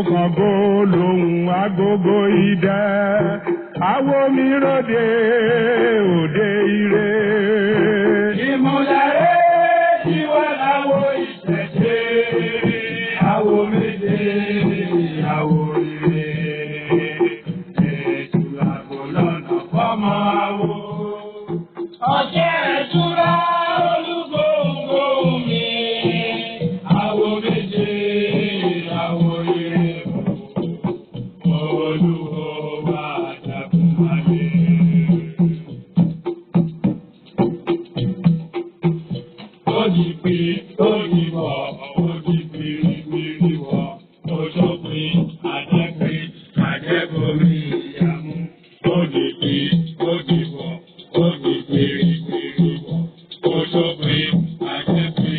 kàngó lòun agogo idẹ àwo mi ròde òde ire. ìmúlẹ̀ ìwà láwo ìṣẹ̀ṣe àwo méje àwo ire ètò àgbo lọ́nà fọ́mọ àwo. ọjọ́ ìtura olúgbòǹgbò mi àwo méje àwo ire olúwo wà dàkúmálé. Odi pe, odi wọ, odi gbirigbiri wọ, oṣope, àjẹpé, àjẹbomi ìyàmú. Odi pe, odi wọ, odi gbirigbiri wọ, oṣope, àjẹpé,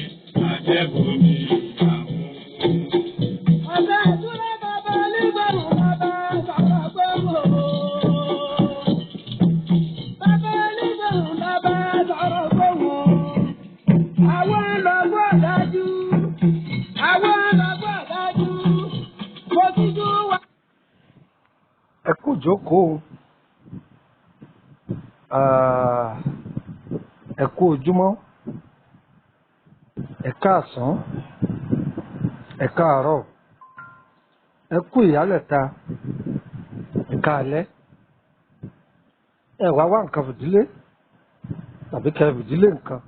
àjẹbomi ìyàmú. Ọ̀sẹ̀ ìdúró bàbá onígbàrún bàbá bàbá gbòòrò. Bàbá onígbàrún bàbá sọ̀rọ̀ gbòòrò. Àwọn ọlọ́gbọ́n dájú, àwọn ọlọ́gbọ́n dájú, mo ti dún wá. Ẹ kú jókòó, ẹ kú ojúmọ́, ẹ káàsán, ẹ káàárọ̀, ẹ kú ìyálẹ̀ta, ẹ káalẹ́, ẹ wá wá nǹkan fìdílé tàbí kẹ fìdílé nǹkan.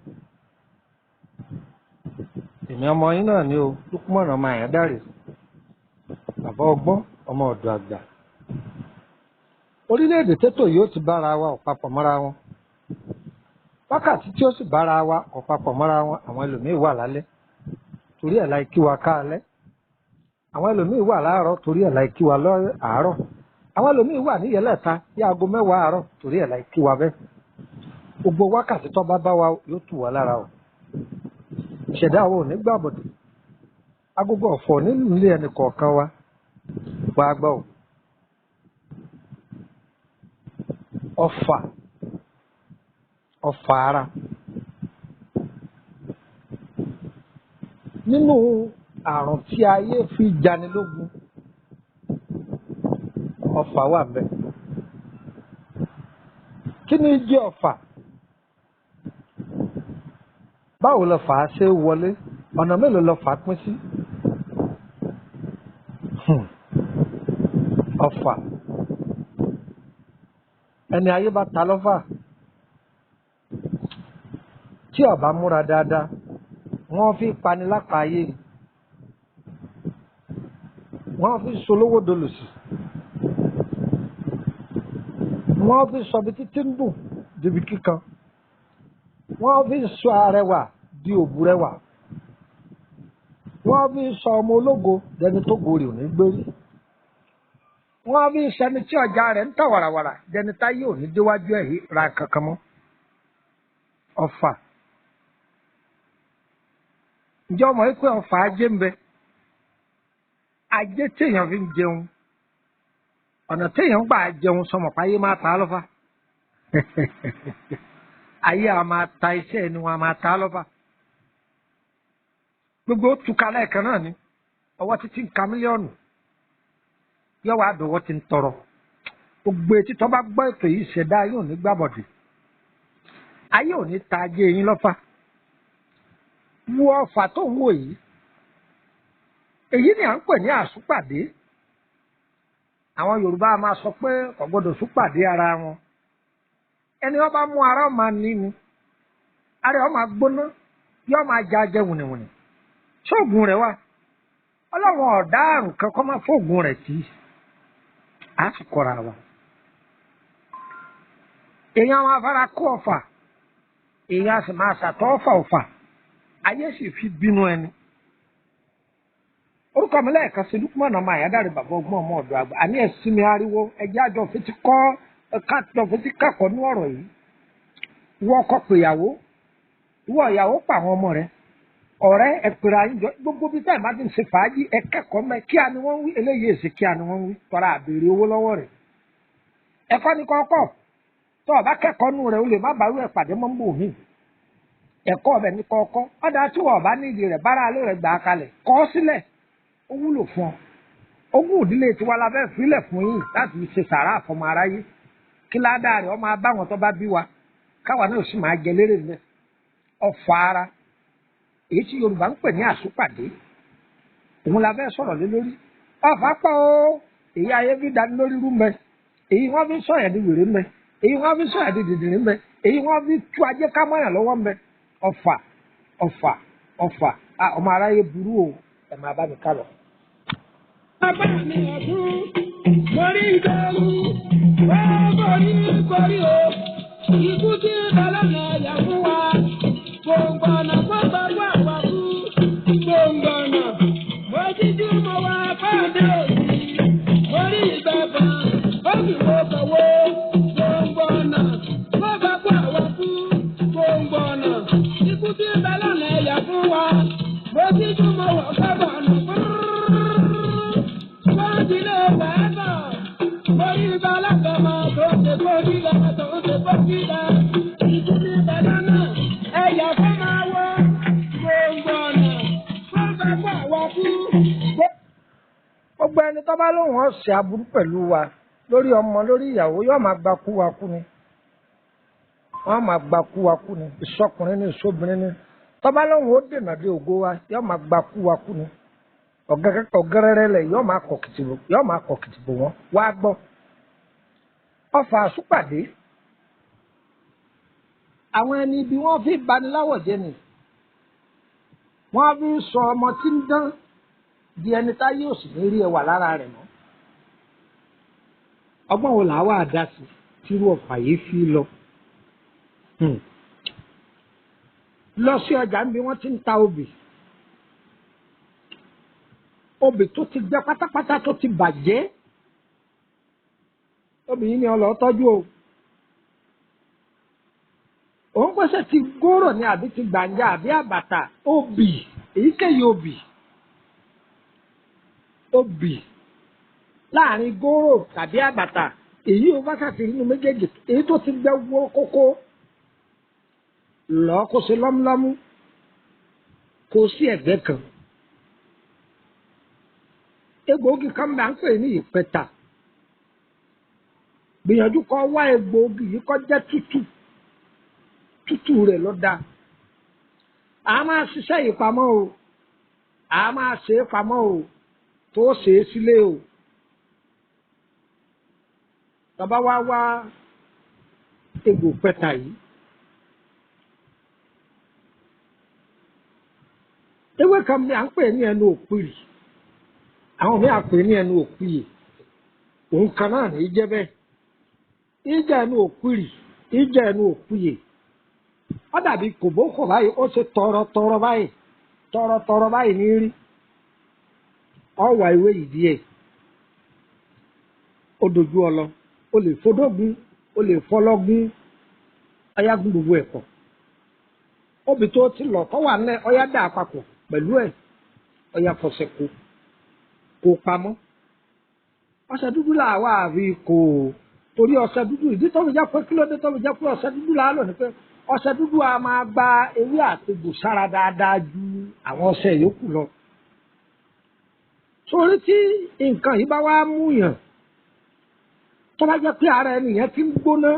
Èmi ọmọ yín náà ni o, Lúkúmọ̀nà ọmọ Àyándárè, bàbá ọgbọ́n ọmọ ọ̀dọ̀ àgbà. Orílẹ̀-èdè tètò yìí ó ti bára wa ọ̀pápọ̀ mọ́ra wọn. Wákàtí tí ó sì bára wa ọ̀pápọ̀ mọ́ra wọn, àwọn ẹlòmíì wà lálẹ́ torí ẹ̀ láì kí wa káalẹ́. Àwọn ẹlòmíì wà láàárọ̀ torí ẹ̀ láì kí wa àárọ̀. Àwọn ẹlòmíì wà ní ìyẹlẹ̀ta bí aago 10 àárọ̀ torí ẹ̀ láì kí wa bẹ́ẹ̀. Gbogbo wákàtí tó bá wa yóò tù wá lára o. Ìṣẹ̀dá wo ní gbàbọ̀dọ̀ agogo ọ̀fọ̀ nínú ilé ẹnì kọ̀ọ̀kan wa wá gbọ́ ò. Ọfà ara nínú àrùn tí ayé fi janilógun ọfà wà ńbẹ̀. Kí ni jẹ́ ọfà? Báwo lọ fà á ṣe wọlé? Ọ̀nà mélòó lọ fà á pín sí? Ọfà ẹni ayé bá ta lọ́fà tí ó bá múra dáadáa wọ́n fi pani lápá ayé ni, wọ́n fi solówó dolòsì, wọ́n fi sọ bí títí ń dùn débi kíkan, wọ́n fi sọ arẹwà di òbúrẹwà, wọ́n fi sọ ọmọ ológo dẹni tó gòrè ò ní gbérí, wọ́n fi sẹni tí ọjà rẹ̀ ń tà wàràwàrà dẹni táyé ò ní déwájú ẹ̀ ra kankan mọ́. Ọfà. Ǹjẹ́ ọmọ yìí pé ọfà ajé ń bẹ? Ajé téèyàn fi ń jẹun, ọ̀nà téèyàn gbà jẹun sọmọ páyé máa ta á lọ́fà. Ayé a máa ta iṣẹ́ ẹni wọn a máa ta á lọ́fà. Gbogbo túká lẹ́ẹ̀kan náà ni ọwọ́ títí ń ka mílíọ̀nù yọ wá dọ̀wọ́ ti ń tọrọ. Gbogbo etí tó bá gbọ́ ètò yìí ṣẹ̀dá yóò ní gbàbọ̀dì. Ayé ò ní ta ajé yín lọ́fà. Wo ọfà tó ń wò yìí, èyí ni à ń pè ní àsúpàdé. Àwọn Yorùbá máa sọ pé kò gbọdọ̀ súpàdé ara wọn. Ẹni wọ́n bá mú ara ọmọ ní ni, ara ọmọ gbóná yóò máa ja jẹ wùnìwùnì. Ṣóògùn rẹ̀ wà? Ọlọ́run ọ̀dá àrùn kan kọ́ máa fóògùn rẹ̀ sí. A sì kọ́ra wa. Èèyàn máa fara kó ọfà, èèyàn sì máa ṣàtọ́ ọfà. Ayé sì fi bínú ẹni. Orúkọ mi lẹ́ẹ̀kan sí Lúkúmọ̀nà ọmọ Àyándárè bàbá ọgbọ́n ọmọ ọ̀dọ̀ àgbà. Àní ẹ̀sìn mi ariwo ẹjẹ́ àjọ fetí kẹ́kọ̀ọ́ ní ọ̀rọ̀ yìí. Wọ́n ọkọ pèyàwó, wọ́n ìyàwó pa àwọn ọmọ rẹ̀. Ọ̀rẹ́ ẹ̀pẹ̀rẹ̀ àyíjọ gbogbo bí táyì bá ti ń ṣe fàájì ẹ kẹ́kọ̀ọ́ mẹ́ kí a ni wọ́n ń wí eléyìí èsì kí a ni wọ́n ń wí tọ́ra àbèrè owó lọ́wọ́ rẹ̀. Ẹ̀kọ́ ni kọ́kọ́ tó o bá kẹ́kọ̀ọ́ nù rẹ̀ o lè má bàárù ẹ̀ pàdé mọ́ ń bò mí. Ẹ̀kọ́ ọbẹ̀ ní kọ́kọ́ ọ̀dà tí wọ́n bá nídìí rẹ̀ bára alẹ́ rẹ̀ gbà á kalẹ̀ kọ́ sílẹ̀ ó wúlò fún ọ. ogún ìdílé tiwa la fẹ́ filẹ̀ fún yín láti fi ṣe sàrà àfọmọ aráyé kí ládàá rẹ̀ ọmọ abáwọn tó bá bí wa káwa náà sì máa jẹ lérè mẹ́ ọ̀fọ̀ ara èyí tí Yorùbá ń pè ní àsúpàdé òun la fẹ́ sọ̀rọ̀ lé lórí ọ̀fà pọ̀ o èyí ayé fi dání lórí rú mẹ́ èyí wọ́n fi sọ̀yà di wèrè mẹ́ èyí wọ́n fi sọ̀yà di dìdìrín mẹ́ èyí wọ́n fi tú ajé ká mọ́yàn lọ́wọ́ mẹ́ ọ̀fà ọmọ aráyé burú o ẹ̀ máa bá mi ká lọ. Bàbá mi ọdún, mo rí ìdánwò, wọ́n borí o, ikú tí balọ̀nà yà fún wa, gbòǹgbọ̀nà gbọ́dọ̀ wà wá fún, gbòǹgbọ̀nà, mo jíjú mo wá fáadé òsì, mo rí ìgbàgbọ́n, ó sì mo kọ̀wé, gbòǹgbọ̀nà, gbọ́dọ̀ wà wá fún, gbòǹgbọ̀nà, ikú tí balọ̀nà yà fún wa, mo jíjú mo wà gbàgbọ́nà fún. Gbogbo ẹni tó bá lóun ọ̀sẹ̀ aburú pẹ̀lú wa lórí ọmọ lórí ìyàwó yóò máa gba kú wa kú ni wọ́n máa gba kú wa kú ni ìsọkùnrin ni ìsọbìnrin ni tó bá lóun ó dènà dé ògo wa yóò máa gba kú wa kú ni ọ̀gẹ́rẹ́rẹ́ lẹ̀ yóò máa kọ̀ kìtìbò wọn wá gbọ́ ọfà àsúpàdé àwọn ẹni ibi wọ́n fi baniláwọ̀ jẹ́ ni wọ́n fi sọ ọmọ tí ń dán di ẹni tá yóò sì ní rí ẹwà lára rẹ̀ mọ́ ọgbọ́n wo làá wà dá sí tírú ọ̀fà yìí fi lọ sí ọjà níbi wọ́n ti ń ta obì tó ti gbẹ pátápátá tó ti bàjẹ́ obì yìí ni ọlọ́ tọ́jú o òun pèsè ti góró ni àbí ti gbàǹjà àbí àbàtà obì èyíkéyìí obì láàrin góró tàbí àbàtà èyí ò bá ṣàtì nínú méjèèjì èyí tó ti gbẹ wó kókó lọ kó ṣe lọ́múlọ́mú kó sí ẹ̀gbẹ́ kan egbòogi kan bá ń pè ní ìpẹta gbìyànjú kó wá egbòogi yìí kó jẹ́ tútù rẹ̀ ló dáa a máa ṣiṣẹ́ yìí pamọ́ o a máa ṣe é pamọ́ o tó ṣe é sílé o tàbá wá egbò pẹta yìí ewé kan bí à ń pè ní ẹnu òpìrì àwọn mi àpè ní ẹnu òpìyè òun kan náà ní í jẹ́ bẹ́ẹ̀ ìjà ẹnu òpìrì ìjà ẹnu òpìyè ó dàbí kòbókò báyìí ó ṣe tọrọtọrọ báyìí ní rí ọwà ìwé ìdí ẹ̀ ó dojú ọlọ ó lè fọdọgún ó lè fọlọgún ayágún gbogbo ẹ̀ pọ̀ obì tó ti lọ tọwà náà ọyá dà papọ̀ pẹ̀lú ẹ̀ ọyá fọṣẹ kó pamọ́ ọṣẹ dúdú là wà àfi kò torí ọṣẹ dúdú ìdí tó fi jẹ́ pé kí ló dé tó fi jẹ́ pé ọṣẹ dúdú là á lò ní pé ọṣẹ dúdú a máa gba ewé àtegbò sára dáadáa ju àwọn ọṣẹ yòókù lọ torí tí nǹkan yìí bá wá mú yàn tó bá jẹ́ pé ara ẹnìyẹn ti ń gbóná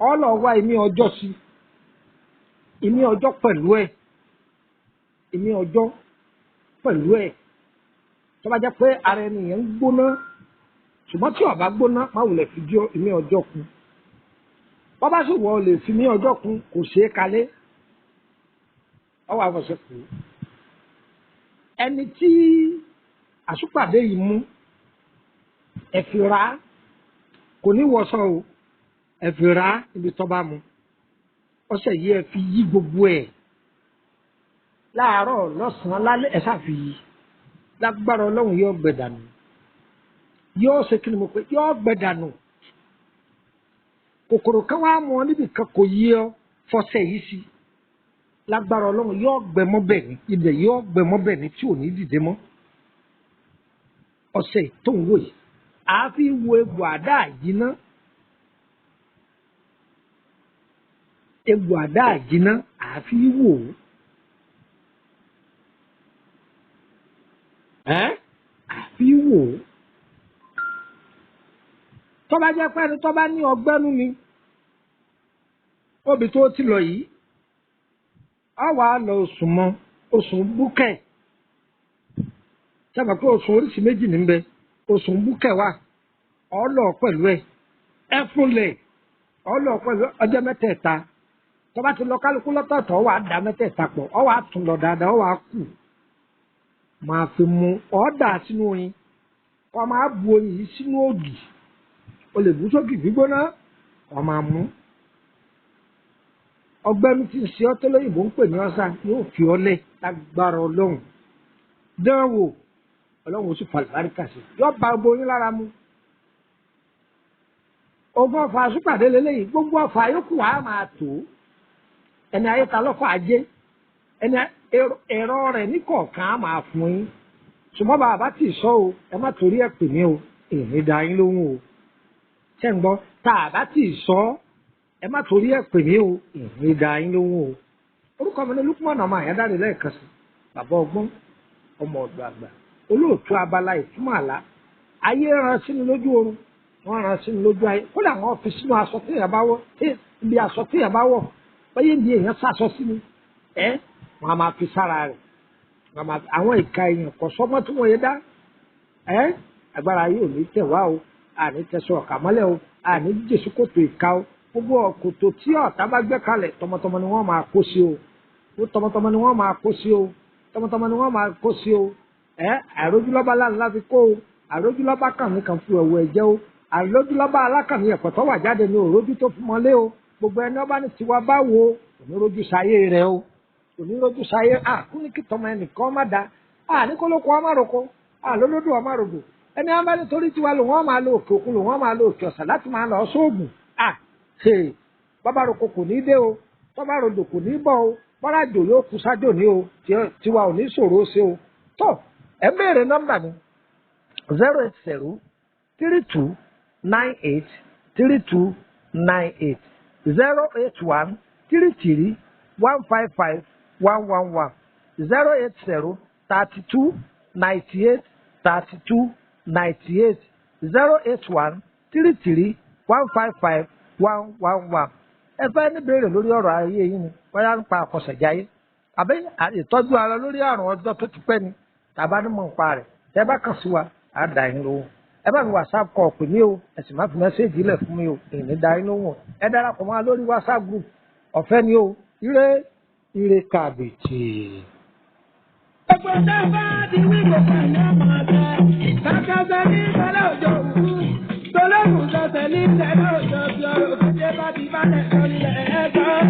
ọlọ́wà ìmí ọjọ́ sí ìmí ọjọ́ pẹ̀lú ẹ̀ tó bá jẹ́ pé ara ẹnìyẹn ń gbóná ṣùgbọ́n tí ó bá gbóná má wulẹ̀ fi jọ ìmí ọjọ́ kù wọ́n bá sì wọ́ lè fi ìmí ọjọ́ kù kò ṣeé kalẹ̀ ọwọ́ àfọ̀ṣẹ́ kù ẹni tí àsúpàdé yìí mú ẹ̀fìrà kò ní wọṣọ o ẹ̀fìrà ibi tó bá mu ọṣẹ yìí ẹ fi yí gbogbo ẹ̀ láàárọ̀ lọ́sàn-án lálẹ́ ẹ̀ sáfi yí lágbára ọlọ́run yóò gbẹ dànù yóò ṣe kí ni mo pé yóò gbẹ dànù kòkòrò kan wá mọ níbi kan kò yí ọ fọṣẹ yìí sí lágbára ọlọ́run yóò gbẹ mọ́ bẹ̀ ní ibẹ̀ yóò gbẹ mọ́ bẹ̀ ní tí ò ní dìde mọ́ ọṣẹ tó ń wò yìí àáfi wo egbò àdá àjìná àáfi wò ó àfi wò ó. Tó bá jẹ́ pé ẹni tó bá ní ọgbẹ́nu ni obì tó ti lọ yìí á wàá lọ oṣù mọ́ oṣù búkẹ́ sábà pé oṣù oríṣi méjì níbẹ̀ oṣù búkẹ́ wà ọlọ pẹ̀lú ẹ̀ ẹ̀fúnlẹ̀ ọlọ pẹ̀lú ọjọ́ mẹ́tẹ̀ẹ̀ta tó bá ti lọ kálukú lọ́tọ̀ọ̀tọ̀ wà á da mẹ́tẹ̀ẹ̀ta pọ̀ ọ wà á tún lọ dáadáa ọ wà á kù máa fi mu ọ̀ọ́dà sínú oyin wọ́n máa bu oyin yìí sínú ògì o lè bú sókè gbígbóná wọ́n máa mú ọgbẹ́ni tí ń ṣe ọ́ tó lóyìnbó ń pè ní ọ́sà yóò fi ọ́ lẹ̀ lágbára ọlọ́run dánwò ọlọ́run oṣù fàlùbáríkà sí yóò bá gbogbo yín lára mu ogun ọ̀fà àṣùpàdé lélẹ́yìn gbogbo ọ̀fà yòókù wàá máa tó ẹni ayéta lọ́fà ajé ẹni ẹ̀rọ rẹ̀ ní kọ̀ọ̀kan á máa fún yín ṣùgbọ́n bàbá tí ì sọ o ẹ má torí ẹ̀ pè mí o èmi dá yín lóhùn o ṣé ń gbọ́ tá a bá tí ì sọ ẹ má torí ẹ̀ pè mí o èmi dá yín lóhùn o orúkọ mi ní Lukman ọmọ àyádáre lẹ́ẹ̀kan sí bàbá ọgbọ́n ọmọ ọ̀dọ̀ àgbà olóòtú abala ìtumọ̀ àlá ayé ran sínú lójú oorun wọ́n ran sínú lójú ayé kódà wọ́n fi sínú aṣọ téèyàn bá wọ̀ ibi aṣọ téèyàn bá wọ̀ báyé ibi èèyàn sàṣọ sí ni wọ́n á máa fi sára rẹ̀ àwọn ìka èèyàn kò sọ́mọ́ tí wọ́n yé dá agbára ayé ò ní tẹ̀ wá o àní tẹ̀sán ọ̀kà mọ́lẹ̀ o àní jésù kòtò ìka o gbogbo ọ̀kòtò tí ọ̀tá bá gbé kalẹ̀ tọmọtọmọ ni wọ́n máa kó sí o tọmọtọmọ ni wọ́n máa kó sí o tọmọtọmọ ni wọ́n máa kó sí o àìrójúlọ́ba láńlá fi kó o àìrójúlọ́ba kàn ní kan fi ọ̀wọ́ ẹ̀jẹ̀ o àìrójúlọ́ba alákànní ẹ̀kọ́ tó wà jáde ní òrójú tó fi mọ́lé o gbogbo ẹni ọba ní tiwa bá wo ònírójú sáyé rẹ o ònírójú sáyé kúníkì tọmọ ẹnìkan má da ní kólókó ọmọ àròkọ lólódò ọmọ àrògbò ẹni ọba nítorí tiwa lò wọ́n máa lo òkè òkun lò wọ́n máa lo òkè ọ̀sà láti máa lọ sóògùn bàbá àròkọ kò ní dé o bàbá àròdò kò ní bọ̀ o bọ́lá àjò yóò kú sájò ní o tiwa ò ní ṣòro ṣe o tó ẹ béèrè nọ́mbà mi 08032983298 08133155111 08032983298 08133155111 ẹ fẹ́ ní béèrè lórí ọ̀rọ̀ ayé yín ni bóyá ń pa àkọsẹ̀jáyé àbí ìtọ́jú ara lórí àrùn ọjọ́ tó ti pẹ́ ni tàbá ní mọ̀ nípa rẹ̀ ẹ bá kàn sí wa á dà yín lóhùn ẹ bá mi WhatsApp kọ pè mí o ẹ sì má fi mẹ́sẹ́ẹ̀jì lẹ̀ fún mi o èmi dà yín lóhùn ẹ darapọ̀ mọ́ lórí WhatsApp group ọ̀fẹ́ ni o ire kàbìtì. Gbogbo sábà ti wí gbogbo àná máa bẹ. Kàkàṣe ní ìtọ́lẹ̀ òjò òkú. Tolóhùn sọ̀tẹ̀ ní ìtẹ̀lẹ̀ òjò bí ọ̀rọ̀ òkúté bá ti bá lẹ̀ sọ nílẹ̀ ẹ̀gbọ́n.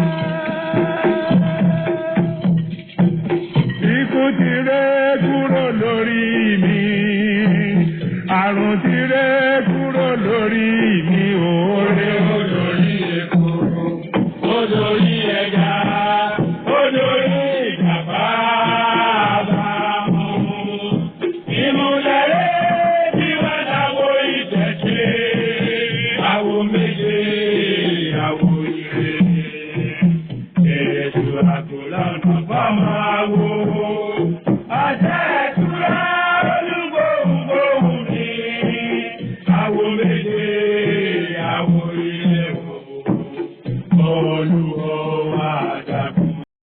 Ikú ti ré kúrò lórí mi, àrùn ti ré kúrò lórí mi, òórè ó lórí epo, ó lórí ẹja, ó lórí ìjàpá àbámọ̀. Ìmúlẹ̀rẹ́ tí wọ́n dáwọ́ ìtẹ̀sẹ̀, àwo méje, àwo ire. Ètò àgùlà ọ̀nà bá máa wò. Àṣẹ ìtura olúgbòhùngbòhùn ni, àwo méje, àwo ire wò. Olúwo.